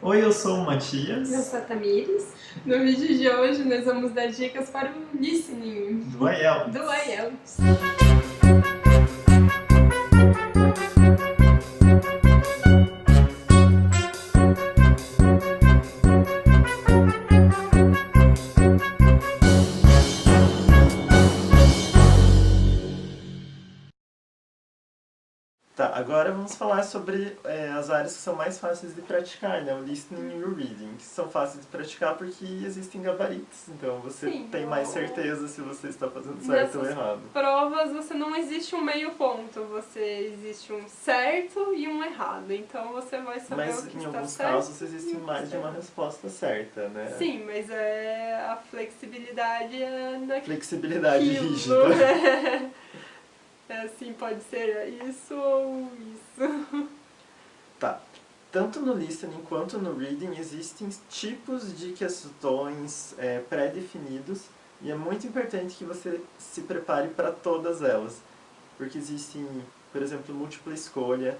Oi, eu sou o Eu Matias, sou a Tamires. No vídeo de hoje nós vamos dar dicas para o listening do do IELTS. IELTS. Tá, agora vamos falar sobre as áreas que são mais fáceis de praticar, né? O listening e o reading, que são fáceis de praticar porque existem gabaritos, então você Sim, tem mais certeza se você está fazendo certo ou nessas errado. provas você não existe um meio ponto, você existe um certo e um errado. Então você vai saber o Mas que em está alguns certo casos e existe o que mais está de uma errado. resposta certa, né? Sim, mas a flexibilidade é Flexibilidade naquilo. rígida. É assim, pode ser isso ou isso. Tá. Tanto no listening quanto no reading existem tipos de questões pré-definidos e é muito importante que você se prepare para todas elas. Porque existem, por exemplo, múltipla escolha,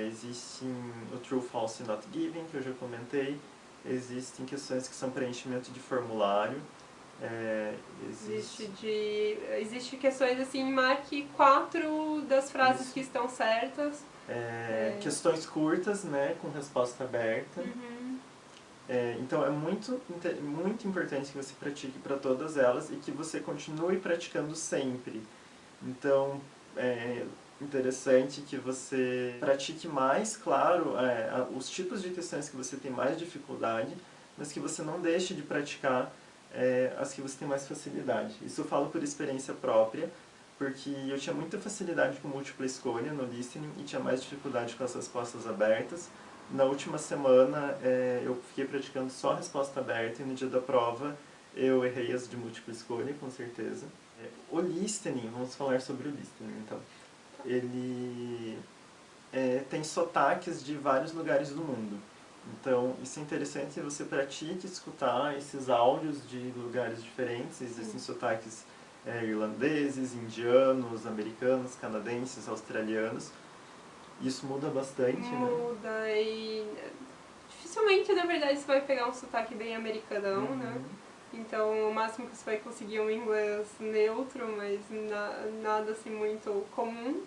existem o true, false e not given, que eu já comentei, existem questões que são preenchimento de formulário, existe Existe questões assim, marque 4 das frases isso. que estão certas. Questões curtas, né, com resposta aberta. Uhum. Então é muito importante que você pratique para todas elas e que você continue praticando sempre. Então é interessante que você pratique mais, claro, os tipos de questões que você tem mais dificuldade, mas que você não deixe de praticar as que você tem mais facilidade. Isso eu falo por experiência própria, porque eu tinha muita facilidade com múltipla escolha no listening e tinha mais dificuldade com as respostas abertas. Na última semana eu fiquei praticando só resposta aberta e no dia da prova eu errei as de múltipla escolha, com certeza. O listening, vamos falar sobre o listening então. Ele tem sotaques de vários lugares do mundo. Então, isso é interessante que você pratique escutar esses áudios de lugares diferentes. Existem sotaques irlandeses, indianos, americanos, canadenses, australianos. Isso muda bastante, né? Muda e dificilmente, na verdade, você vai pegar um sotaque bem americanão, né? Uhum. Então, o máximo que você vai conseguir é um inglês neutro, mas nada assim muito comum.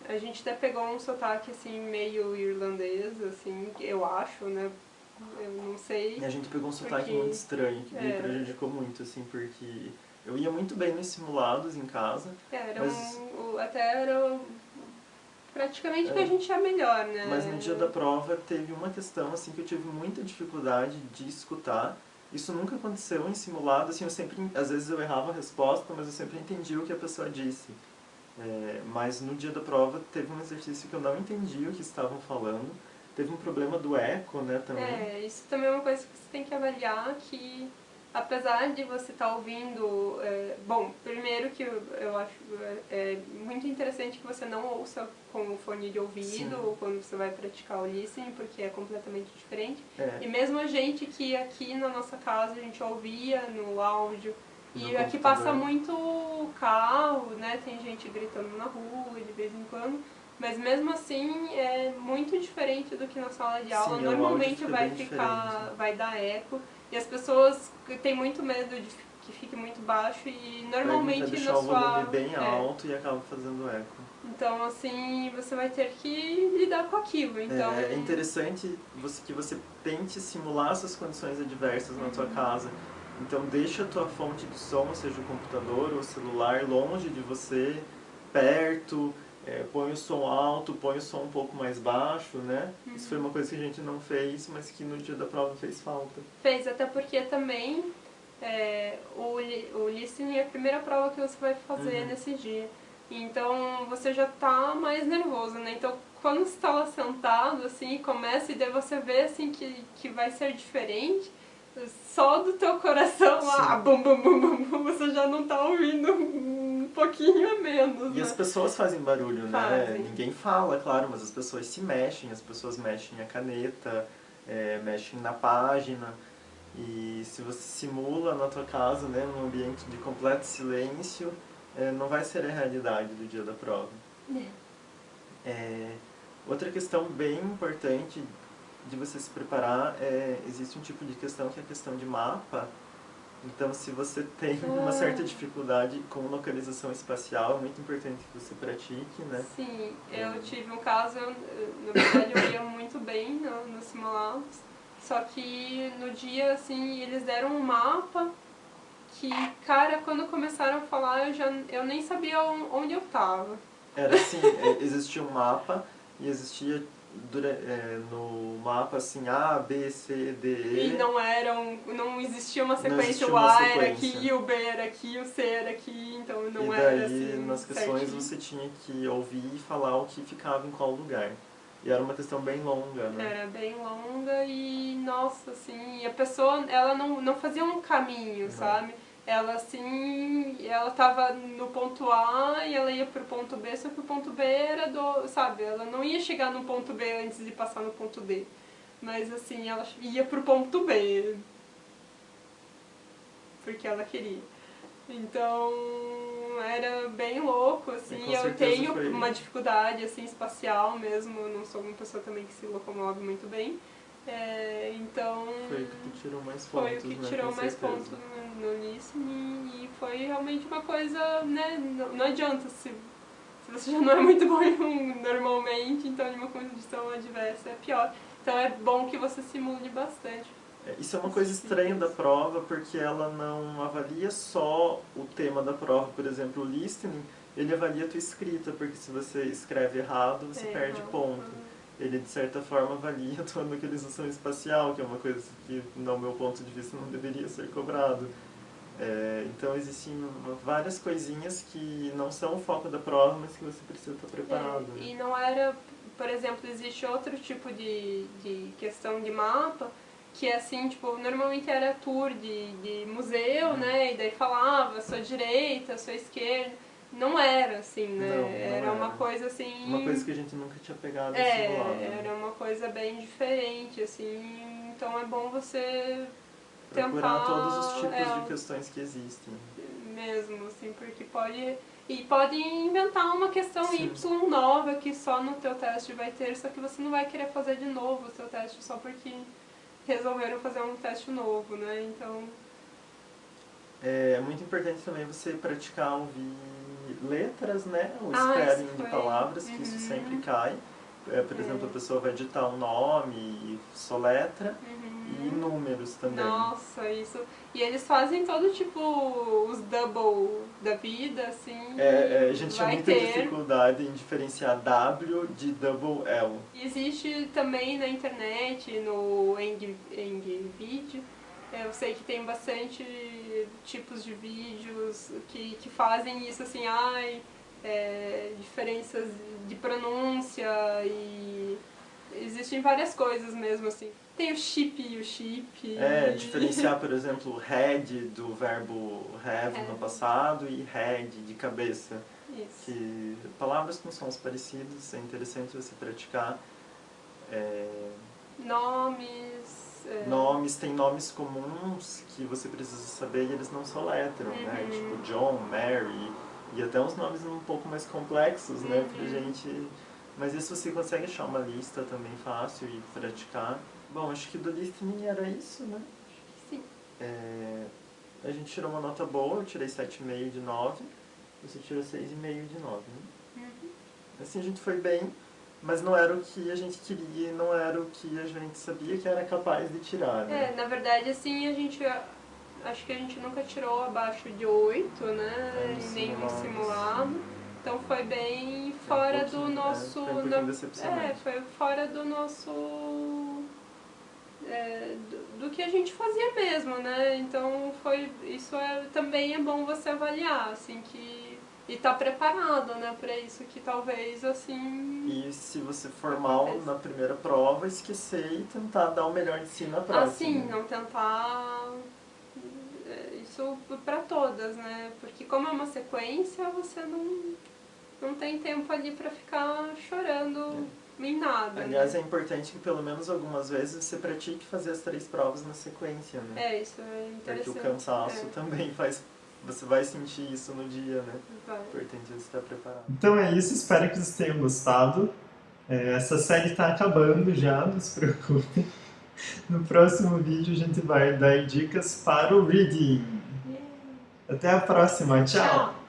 A gente até pegou um sotaque assim meio irlandês, assim, eu acho, né? Eu não sei, E a gente pegou um sotaque muito porque estranho, que me prejudicou muito, assim, porque eu ia muito bem nos simulados em casa, mas até era praticamente o que a é, gente é melhor, mas no dia da né? prova teve uma questão assim que eu tive muita dificuldade de escutar. Isso nunca aconteceu em simulado, assim, eu sempre, às vezes eu errava a resposta, mas eu sempre entendi o que a pessoa disse. Mas no dia da prova teve um exercício que eu não entendi o que estavam falando. Teve um problema do eco, né, também. Isso também é uma coisa que você tem que avaliar, que apesar de você estar ouvindo... bom, primeiro que eu acho muito interessante que você não ouça com o fone de Sim, ouvido quando você vai praticar o listening, porque é completamente diferente. é, E mesmo a gente que aqui na nossa casa a gente ouvia no áudio, no e aqui passa computador. muito carro, né? Tem gente gritando na rua de vez em quando. Mas mesmo assim é muito diferente do que na sala de aula. Sim, o áudio Normalmente fica bem diferente. vai dar eco e as pessoas têm muito medo de que fique muito baixo e Pega para normalmente na deixar o volume sua... bem alto e acaba fazendo eco. Então assim, você vai ter que lidar com aquilo. Então, É interessante que você tente simular essas condições adversas na tua casa. Então deixa a tua fonte de som, ou seja, o computador ou o celular, longe de você, perto, põe o som alto, põe o som um pouco mais baixo, né? Isso foi uma coisa que a gente não fez, mas que no dia da prova fez falta. fez, até porque também o listening é a primeira prova que você vai fazer Uhum. nesse dia. Então você já tá mais nervoso, né? Então quando você tá lá sentado, assim, começa e daí você vê assim que vai ser diferente, só do teu coração lá, Sim. bum bum bum bum bum, você já não tá ouvindo um pouquinho a menos, E as né? pessoas fazem barulho, né? Fazem. Ninguém fala, claro, mas as pessoas se mexem, as pessoas mexem a caneta, mexem na página. E se você simula na tua casa, né, num ambiente de completo silêncio, não vai ser a realidade do dia da prova. Outra questão bem importante de você se preparar, existe um tipo de questão que é a questão de mapa. Então, se você tem uma certa dificuldade com localização espacial, é muito importante que você pratique, né? Sim, eu tive um caso, na verdade eu ia muito bem no simulados, só que no dia, assim, eles deram um mapa que, cara, quando começaram a falar, eu nem sabia onde eu tava. Era assim, existia um mapa e existia no mapa assim A, B, C, D, E. E não existia uma Não sequência, existia o uma A era sequência. aqui, o B era aqui, o C era aqui, então não E era daí, assim nas questões, certinho. você tinha que ouvir e falar o que ficava em qual lugar. E era uma questão bem longa, né? Era bem longa e, nossa, assim, a pessoa, ela não fazia um caminho, Não. sabe? Ela, assim, ela tava no ponto A e ela ia pro ponto B, só que o ponto B era sabe? Ela não ia chegar no ponto B antes de passar no ponto D. Mas, assim, ela ia pro ponto B, porque ela queria. Então, era bem louco, assim, eu tenho uma dificuldade, assim, espacial mesmo, eu não sou uma pessoa também que se locomove muito bem, então... Foi o que tirou mais pontos, foi o que né? tirou mais pontos no listening, e foi realmente uma coisa, né, não adianta, se você já não é muito bom normalmente, então em uma condição adversa é pior. Então é bom que você simule bastante. Isso é uma coisa estranha da prova, porque ela não avalia só o tema da prova. Por exemplo, o listening, ele avalia a tua escrita, porque se você escreve errado, você perde ponto. Ele, de certa forma, avalia a tua localização espacial, que é uma coisa que, no meu ponto de vista, não deveria ser cobrado. Então, existem várias coisinhas que não são o foco da prova, mas que você precisa estar preparado. Né? E não era, por exemplo, existe outro tipo de questão de mapa, que é assim, tipo, normalmente era tour de museu, né, e daí falava sua direita, sua esquerda, não era assim, né, Não era uma coisa assim... Uma coisa que a gente nunca tinha pegado em simulado. Era uma coisa bem diferente, assim, então é bom você procurar tentar... todos os tipos de questões que existem. Mesmo, assim, porque pode... E pode inventar uma questão Sim. Y nova que só no teu teste vai ter, só que você não vai querer fazer de novo o seu teste só porque resolveram fazer um teste novo, né? Então... É muito importante também você praticar ouvir letras, né? O spelling de palavras, que isso sempre cai. Por exemplo, a pessoa vai digitar um nome e soletra, e números também. Nossa, isso. E eles fazem todo tipo, os double da vida, assim. A gente tinha muita dificuldade em diferenciar W de double L. Existe também na internet, no Engvideo, eu sei que tem bastante tipos de vídeos que fazem isso, assim, diferenças de pronúncia e existem várias coisas mesmo, assim. Tem o chip e o chip. Diferenciar, por exemplo, head do verbo have no passado e head de cabeça. Isso. Que palavras com sons parecidos, é interessante você praticar. Nomes, tem nomes comuns que você precisa saber e eles não soletram, né? Tipo John, Mary, e até uns nomes um pouco mais complexos, né? Pra gente... Mas isso você consegue achar uma lista também fácil e praticar. Bom, acho que do listening era isso, né? Sim. A gente tirou uma nota boa, eu tirei 7,5 de 9, você tirou 6,5 de 9, né? Assim, a gente foi bem, mas não era o que a gente queria, não era o que a gente sabia que era capaz de tirar, né? Na verdade, assim, acho que a gente nunca tirou abaixo de 8, né? Em nenhum simulado. Então foi bem fora do nosso... Foi um pouquinho decepcionante. Foi fora do nosso... do que a gente fazia mesmo, né? Então isso também é bom você avaliar, assim, e tá preparado, né, pra isso, que talvez, assim... E se você for mal na primeira prova, esquecer e tentar dar o melhor de si na próxima. Assim, não tentar... Isso pra todas, né? Porque como é uma sequência, você não tem tempo ali pra ficar chorando em nada. Aliás, é importante que pelo menos algumas vezes você pratique fazer as 3 provas na sequência, né? Isso é interessante. Porque o cansaço também faz... Você vai sentir isso no dia, né? Vai. Importante você estar preparado. Então é isso, espero que vocês tenham gostado. Essa série está acabando já, não se preocupe. No próximo vídeo a gente vai dar dicas para o reading. Até a próxima, tchau! Tchau!